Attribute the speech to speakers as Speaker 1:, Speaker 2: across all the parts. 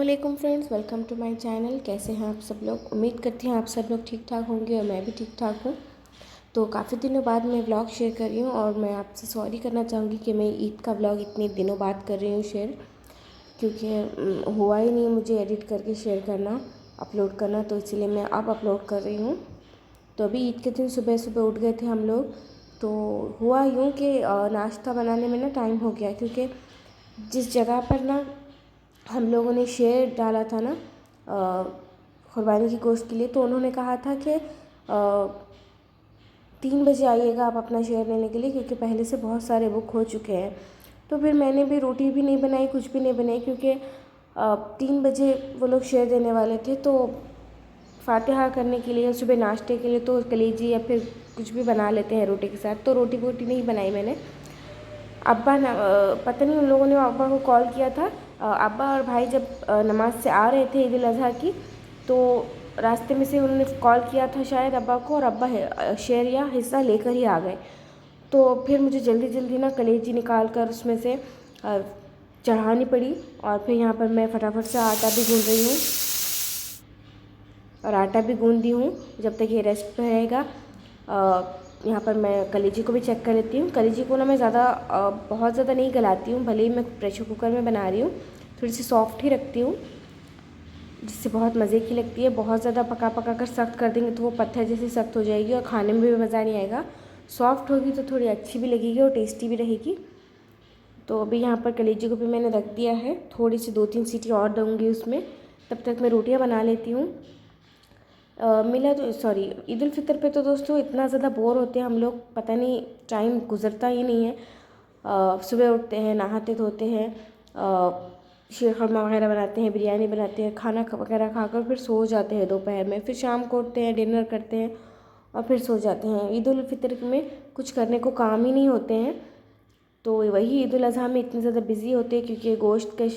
Speaker 1: वालेकुम friends, welcome to my channel. कैसे हैं आप सब लोग? उम्मीद करती हूँ आप सब लोग ठीक ठाक होंगे और मैं भी ठीक ठाक हूँ। तो काफ़ी दिनों बाद मैं व्लॉग शेयर कर रही हूँ और मैं आपसे सॉरी करना चाहूँगी कि मैं ईद का व्लॉग इतने दिनों बाद कर रही हूँ शेयर, क्योंकि हुआ ही नहीं मुझे एडिट करके शेयर करना, अपलोड करना, तो इसीलिए मैं अब अपलोड कर रही हूँ। तो अभी ईद के दिन सुबह सुबह उठ गए थे हम लोग। तो हुआ यूँ कि नाश्ता बनाने में ना टाइम हो गया, क्योंकि जिस जगह पर ना हम लोगों ने शेयर डाला था ना कुर्बानी की गोश्त के लिए, तो उन्होंने कहा था कि 3 बजे आइएगा आप अपना शेयर लेने के लिए, क्योंकि पहले से बहुत सारे बुक हो चुके हैं। तो फिर मैंने भी रोटी भी नहीं बनाई, कुछ भी नहीं बनाई, क्योंकि 3 बजे वो लोग शेयर देने वाले थे। तो फातिहा करने के लिए, सुबह नाश्ते के लिए तो कलेजी या फिर कुछ भी बना लेते हैं रोटी के साथ, तो रोटी वोटी नहीं बनाई मैंने। अब्बा पता नहीं उन लोगों ने अब्बा को कॉल किया था। अब्बा और भाई जब नमाज़ से आ रहे थे ईद उल अज़हा की, तो रास्ते में से उन्होंने कॉल किया था शायद अब्बा को, और अब्बा शेयर या हिस्सा लेकर ही आ गए। तो फिर मुझे जल्दी जल्दी ना कलेजी निकाल कर उसमें से चढ़ानी पड़ी, और फिर यहाँ पर मैं फटाफट से आटा भी गूँध रही हूँ, और आटा भी गूँध दी हूँ जब तक ये रेस्ट पे रहेगा। यहाँ पर मैं कलेजी को भी चेक कर लेती हूँ। कलेजी को ना मैं बहुत ज़्यादा नहीं गलाती हूँ, भले ही मैं प्रेशर कुकर में बना रही हूँ, थोड़ी सी सॉफ्ट ही रखती हूँ, जिससे बहुत मज़े की लगती है। बहुत ज़्यादा पका पका कर सख्त कर देंगे तो वो पत्थर जैसी सख्त हो जाएगी और खाने में भी मज़ा नहीं आएगा। सॉफ्ट होगी तो थोड़ी अच्छी भी लगेगी और टेस्टी भी रहेगी। तो अभी यहाँ पर कलेजी को भी मैंने रख दिया है, थोड़ी सी 2-3 सीटी और दूँगी उसमें, तब तक मैं रोटियाँ बना लेती हूँ। ईद उल फितर पे तो दोस्तों इतना ज़्यादा बोर होते हैं हम लोग, पता नहीं टाइम गुजरता ही नहीं है। सुबह उठते हैं, नहाते धोते हैं, शीर खुरमा वगैरह बनाते हैं, बिरयानी बनाते हैं, खाना वगैरह खाकर फिर सो जाते हैं दोपहर में, फिर शाम को उठते हैं, डिनर करते हैं और फिर सो जाते हैं। ईद उल फितर में कुछ करने को काम ही नहीं होते हैं। तो वही ईद उल अज़हा में इतने ज़्यादा बिज़ी होते हैं, क्योंकि गोश्त के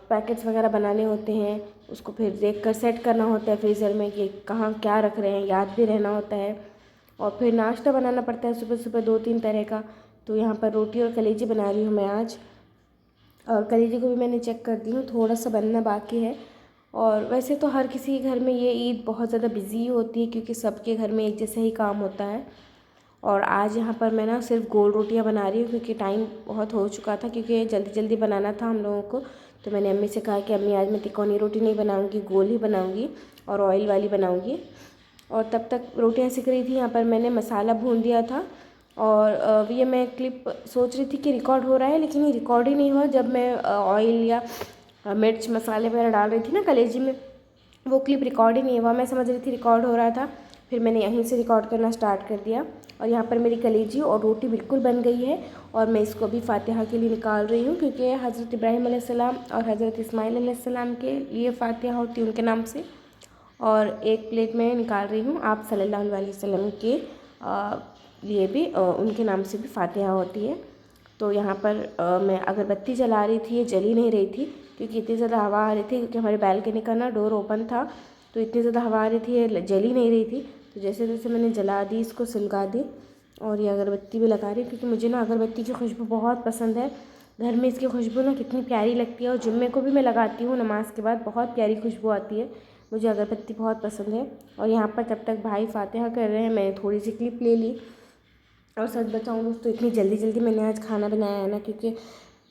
Speaker 1: पैकेट्स वगैरह बनाने होते हैं, उसको फिर देख कर सेट करना होता है फ्रीज़र में कि कहाँ क्या रख रहे हैं, याद भी रहना होता है। और फिर नाश्ता बनाना पड़ता है सुबह सुबह 2-3 तरह का। तो यहाँ पर रोटी और कलेजी बना रही हूँ मैं आज, और कलेजी को भी मैंने चेक कर दी हूँ, थोड़ा सा बनना बाकी है। और वैसे तो हर किसी के घर में ये ईद बहुत ज़्यादा बिज़ी होती है, क्योंकि सबके घर में एक जैसा ही काम होता है। और आज यहाँ पर मैं ना सिर्फ गोल रोटियाँ बना रही हूँ, क्योंकि टाइम बहुत हो चुका था, क्योंकि जल्दी जल्दी बनाना था हम लोगों को। तो मैंने अम्मी से कहा कि अम्मी आज मैं तिकोनी रोटी नहीं बनाऊँगी, गोल ही बनाऊँगी और ऑयल वाली बनाऊँगी। और तब तक रोटियाँ सिक रही थी, यहाँ पर मैंने मसाला भून दिया था। और ये मैं क्लिप सोच रही थी कि रिकॉर्ड हो रहा है, लेकिन ये रिकॉर्ड ही नहीं हुआ। जब मैं ऑयल या मिर्च मसाले वगैरह डाल रही थी ना कलेजी में, वो क्लिप रिकॉर्ड ही नहीं हुआ। मैं समझ रही थी रिकॉर्ड हो रहा था, फिर मैंने यहीं से रिकॉर्ड करना स्टार्ट कर दिया। और यहाँ पर मेरी कलेजी और रोटी बिल्कुल बन गई है, और मैं इसको भी फातिहा के लिए निकाल रही हूँ, क्योंकि हज़रत इब्राहीम अलैहिस्सलाम और हज़रत इस्माईल अलैहिस्सलाम के लिए फातिहा होती है उनके नाम से। और एक प्लेट में निकाल रही हूँ आप सल्लल्लाहु अलैहि वसल्लम के लिए भी, उनके नाम से भी फातिहा होती है। तो यहाँ पर मैं अगरबत्ती जला रही थी, ये जल ही नहीं रही थी, क्योंकि इतनी ज़्यादा हवा आ रही थी, क्योंकि हमारे बैल्कनी का ना डोर ओपन था, तो इतनी ज़्यादा हवा आ रही थी, ये जल ही नहीं रही थी। तो जैसे जैसे मैंने जला दी, इसको सुलगा दी, और ये अगरबत्ती भी लगा रही, क्योंकि मुझे ना अगरबत्ती की खुशबू बहुत पसंद है। घर में इसकी खुशबू ना कितनी प्यारी लगती है, और जुम्मे को भी मैं लगाती हूँ नमाज़ के बाद, बहुत प्यारी खुशबू आती है। मुझे अगरबत्ती बहुत पसंद है। और यहाँ पर जब तक भाई फातिहा कर रहे हैं, मैंने थोड़ी सी क्लिप ले ली। और सच बताऊँ दोस्तों, इतनी जल्दी जल्दी मैंने आज खाना बनाया है ना, क्योंकि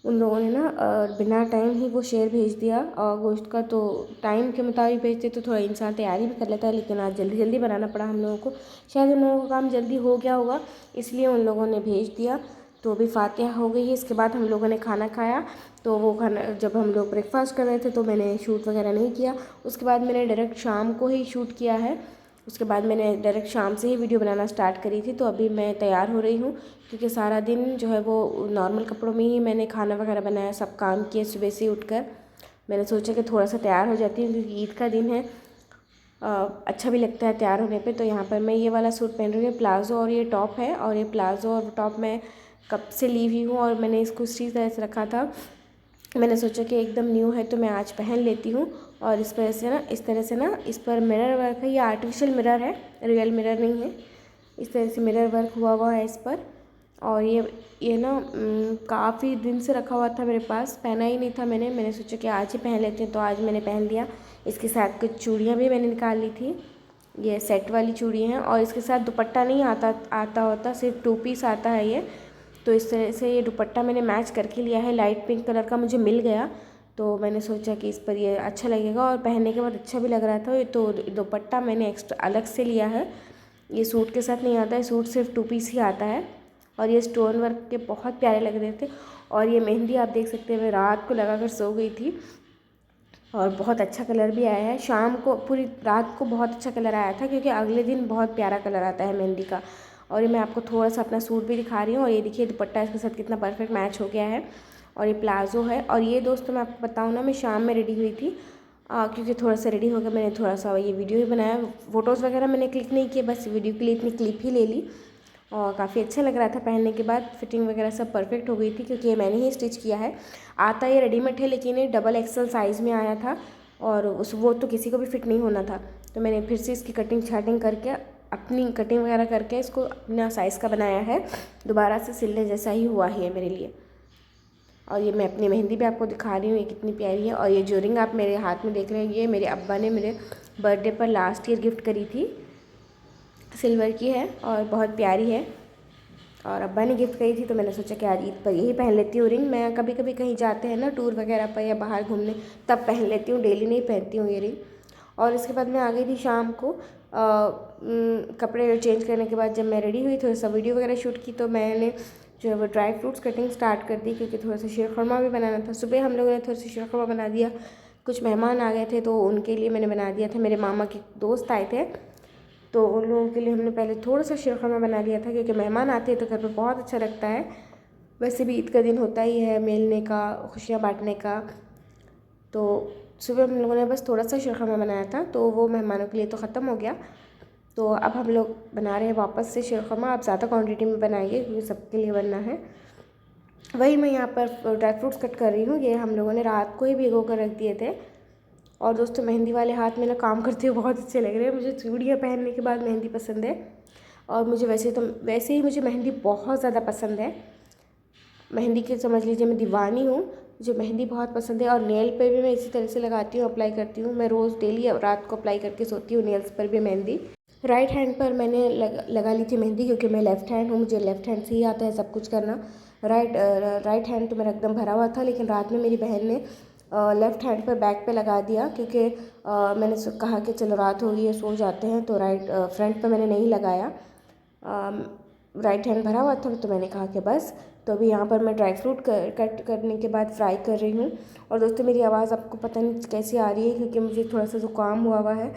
Speaker 1: उन लोगों ने ना बिना टाइम ही वो शेयर भेज दिया और गोश्त का। तो टाइम के मुताबिक भेजते तो थोड़ा इंसान तैयारी भी कर लेता है, लेकिन आज जल्दी जल्दी बनाना पड़ा हम लोगों को। शायद उन लोगों का काम जल्दी हो गया होगा, इसलिए उन लोगों ने भेज दिया। तो अभी फातिहा हो गई है, इसके बाद हम लोगों ने खाना खाया। तो वो खाना, जब हम लोग ब्रेकफास्ट कर रहे थे तो मैंने शूट वगैरह नहीं किया। उसके बाद मैंने डायरेक्ट शाम को ही शूट किया है। उसके बाद मैंने डायरेक्ट शाम से ही वीडियो बनाना स्टार्ट करी थी। तो अभी मैं तैयार हो रही हूँ, क्योंकि सारा दिन जो है वो नॉर्मल कपड़ों में ही मैंने खाना वगैरह बनाया, सब काम किए सुबह से उठकर। मैंने सोचा कि थोड़ा सा तैयार हो जाती हूँ, क्योंकि ईद का दिन है, अच्छा भी लगता है तैयार होने पे। तो यहाँ पर मैं ये वाला सूट पहन रही हूँ, प्लाज़ो और ये टॉप है, और ये प्लाज़ो और टॉप मैं कब से ली हुई हूँ, और मैंने इसको इसी तरह से रखा था। मैंने सोचा कि एकदम न्यू है तो मैं आज पहन लेती हूँ। और इस तरह से ना इस पर मिरर वर्क है, ये आर्टिफिशियल मिरर है, रियल मिरर नहीं है। इस तरह से मिरर वर्क हुआ हुआ है इस पर, और ये ना काफ़ी दिन से रखा हुआ था मेरे पास, पहना ही नहीं था मैंने सोचा कि आज ही पहन लेते हैं, तो आज मैंने पहन लिया। इसके साथ कुछ चूड़ियाँ भी मैंने निकाल ली थी, ये सेट वाली चूड़ी हैं। और इसके साथ दुपट्टा नहीं आता होता, सिर्फ 2 पीस आता है ये। तो इस तरह से ये दुपट्टा मैंने मैच करके लिया है, लाइट पिंक कलर का मुझे मिल गया, तो मैंने सोचा कि इस पर ये अच्छा लगेगा और पहनने के बाद अच्छा भी लग रहा था। तो दुपट्टा मैंने एक्स्ट्रा अलग से लिया है, ये सूट के साथ नहीं आता है, सूट सिर्फ 2 पीस ही आता है। और ये स्टोन वर्क के बहुत प्यारे लग रहे थे। और ये मेहंदी आप देख सकते हैं, मैं रात को लगा कर सो गई थी और बहुत अच्छा कलर भी आया है। शाम को पूरी रात को बहुत अच्छा कलर आया था, क्योंकि अगले दिन बहुत प्यारा कलर आता है मेहंदी का। और ये मैं आपको थोड़ा सा अपना सूट भी दिखा रही हूँ, और ये देखिए दुपट्टा इसके साथ कितना परफेक्ट मैच हो गया है। और ये प्लाज़ो है। और ये दोस्तों मैं आपको बताऊँ ना, मैं शाम में रेडी हुई थी, क्योंकि थोड़ा सा रेडी होकर मैंने थोड़ा सा ये वीडियो ही बनाया। फ़ोटोज़ वगैरह मैंने क्लिक नहीं किए, बस वीडियो के लिए इतनी क्लिप ही ले ली। और काफ़ी अच्छा लग रहा था पहनने के बाद, फिटिंग वगैरह सब परफेक्ट हो गई थी, क्योंकि ये मैंने ही स्टिच किया है। आता ये रेडीमेड है, लेकिन ये डबल एक्सल साइज़ में आया था, और वो तो किसी को भी फिट नहीं होना था। तो मैंने फिर से इसकी कटिंग छाटिंग करके, अपनी कटिंग वगैरह करके इसको अपना साइज़ का बनाया है। दोबारा से सिलने जैसा ही हुआ है मेरे लिए। और ये मैं अपनी मेहंदी भी आपको दिखा रही हूँ, ये कितनी प्यारी है। और ये जो रिंग आप मेरे हाथ में देख रहे हैं, ये मेरे अब्बा ने मेरे बर्थडे पर लास्ट ईयर गिफ्ट करी थी, सिल्वर की है और बहुत प्यारी है। और अब्बा ने गिफ्ट करी थी, तो मैंने सोचा कि आज ईद पर यही पहन लेती हूँ रिंग। मैं कभी कभी कहीं जाते हैं ना टूर वगैरह पर या बाहर घूमने, तब पहन लेती हूँ, डेली नहीं पहनती हूँ ये रिंग। और इसके बाद मैं आ गई थी शाम को, कपड़े चेंज करने के बाद जब मैं रेडी हुई, थोड़ा सा वीडियो वगैरह शूट की, तो मैंने जो है वो ड्राई फ्रूट्स कटिंग स्टार्ट कर दी, क्योंकि थोड़ा सा शीरखुरमा भी बनाना था। सुबह हम लोगों ने थोड़ा सा शीरखुरमा बना दिया, कुछ मेहमान आ गए थे तो उनके लिए मैंने बना दिया था। मेरे मामा के दोस्त आए थे, तो उन लोगों के लिए हमने पहले थोड़ा सा शीरखुरमा बना लिया था, क्योंकि मेहमान आते हैं तो घर पे बहुत अच्छा लगता है। वैसे भी ईद का दिन होता ही है मिलने का, खुशियाँ बांटने का। तो सुबह हम लोगों ने बस थोड़ा सा शीरखुरमा बनाया था, तो वो मेहमानों के लिए तो ख़त्म हो गया। तो अब हम लोग बना रहे हैं वापस से शीरखुरमा। आप ज़्यादा क्वांटिटी में बनाइए, क्योंकि सबके लिए बनना है। वही मैं यहाँ पर ड्राई फ्रूट्स कट कर रही हूँ। ये हम लोगों ने रात को ही भिगो कर रख दिए थे। और दोस्तों मेहंदी वाले हाथ में ना काम करते हुए बहुत अच्छे लग रहे हैं। मुझे चूड़ियाँ पहनने के बाद मेहंदी पसंद है, और मुझे वैसे ही मुझे मेहंदी बहुत ज़्यादा पसंद है। मेहंदी की समझ लीजिए मैं दीवानी हूँ, मुझे मेहंदी बहुत पसंद है। और नेल पे भी मैं इसी तरह से लगाती हूँ, अप्लाई करती हूँ। मैं रोज़ डेली रात को अप्लाई करके सोती हूँ नेल्स पर भी मेहंदी। राइट हैंड पर मैंने लगा ली थी मेहंदी, क्योंकि मैं लेफ़्ट हैंड हूँ, मुझे लेफ़्ट हैंड से ही आता है सब कुछ करना। राइट हैंड तो मेरा एकदम भरा हुआ था, लेकिन रात में मेरी बहन ने लेफ़्ट हैंड पर बैक पे लगा दिया, क्योंकि मैंने कहा कि चलो रात हो गई है, सो जाते हैं, तो फ्रंट पे मैंने नहीं लगाया। राइट हैंड भरा हुआ था, तो मैंने कहा कि बस। तो अभी यहाँ पर मैं ड्राई फ्रूट कट करने के बाद फ्राई कर रही हूँ। और दोस्तों मेरी आवाज़ आपको पता नहीं कैसी आ रही है, क्योंकि मुझे थोड़ा सा ज़ुकाम हुआ है।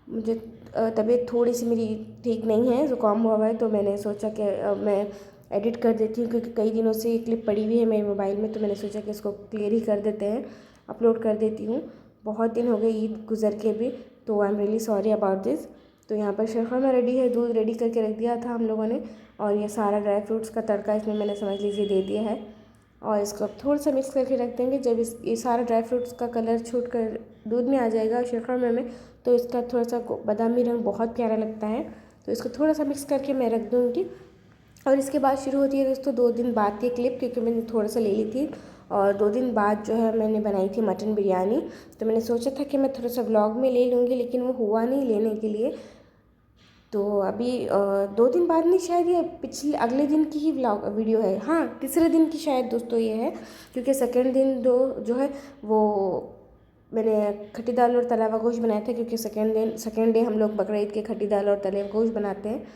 Speaker 1: मुझे तबीयत थोड़ी सी मेरी ठीक नहीं है, ज़ुकाम हुआ है। तो मैंने सोचा कि मैं एडिट कर देती हूँ, क्योंकि कई दिनों से ये क्लिप पड़ी हुई है मेरे मोबाइल में, तो मैंने सोचा कि इसको क्लियर ही कर देते हैं, अपलोड कर देती हूँ। बहुत दिन हो गए ईद गुजर के भी, तो I am really sorry about this. तो यहाँ पर शीरखुरमा रेडी है, दूध रेडी करके रख दिया था हम लोगों ने, और ये सारा ड्राई फ्रूट्स का तड़का इसमें मैंने समझ लीजिए दे दिया है। और इसको अब थोड़ा सा मिक्स करके रख देंगे। जब ये सारा ड्राई फ्रूट्स का कलर छूट कर दूध में आ जाएगा शीरखुरमा में, तो इसका थोड़ा सा बादामी रंग बहुत प्यारा लगता है। तो इसको थोड़ा सा मिक्स करके मैं रख दूँगी। और इसके बाद शुरू होती है दोस्तों 2 दिन बाद की क्लिप, क्योंकि मैंने थोड़ा सा ले ली थी। और 2 दिन बाद जो है मैंने बनाई थी मटन बिरयानी। तो मैंने सोचा था कि मैं थोड़ा सा व्लॉग में ले लूँगी, लेकिन वो हुआ नहीं लेने के लिए। तो अभी 2 दिन बाद नहीं, शायद ये पिछले अगले दिन की ही वीडियो है। हाँ, तीसरे दिन की शायद दोस्तों ये है, क्योंकि सेकेंड दिन जो है वो मैंने खट्टी दाल और तला हुआ गोश्त बनाया था, क्योंकि सेकेंड डे हम लोग बकरीद के खट्टी दाल और तले हुए गोश्त बनाते हैं।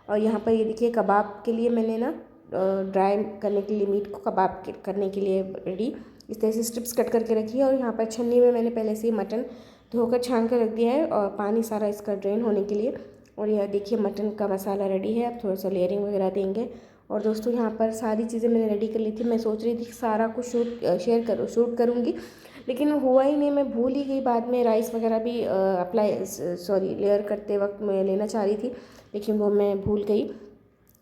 Speaker 1: और यहाँ पर ये देखिए कबाब के लिए मैंने ना ड्राई करने के लिए मीट को कबाब करने के लिए रेडी इस तरह से स्ट्रिप्स कट करके रखी है। और यहाँ पर छन्नी में मैंने पहले से ही मटन धोकर छान कर रख दिया है, और पानी सारा इसका ड्रेन होने के लिए। और यह देखिए मटन का मसाला रेडी है। अब थोड़ा सा लेयरिंग वगैरह देंगे। और दोस्तों यहाँ पर सारी चीज़ें मैंने रेडी कर ली थी। मैं सोच रही थी कि सारा कुछ शूट करूँगी, लेकिन हुआ ही नहीं, मैं भूल ही गई। बाद में राइस वगैरह भी लेयर करते वक्त मैं लेना चाह रही थी, लेकिन वो मैं भूल गई।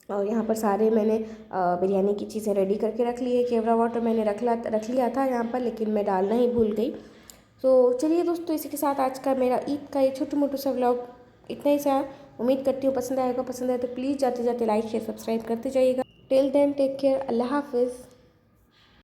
Speaker 1: और यहाँ पर सारे मैंने बिरयानी की चीज़ें रेडी करके रख ली है। केवड़ा वाटर मैंने रख लिया था यहाँ पर, लेकिन मैं डालना ही भूल गई। तो चलिए दोस्तों, इसी के साथ आज का मेरा ईद का ये छोटा मोटा सा व्लॉग इतना ही सा। उम्मीद करती हूँ पसंद आएगा। पसंद आए तो प्लीज़ जाते जाते लाइक शेयर सब्सक्राइब करते जाइएगा। टिल देन टेक केयर, अल्लाह हाफिज़।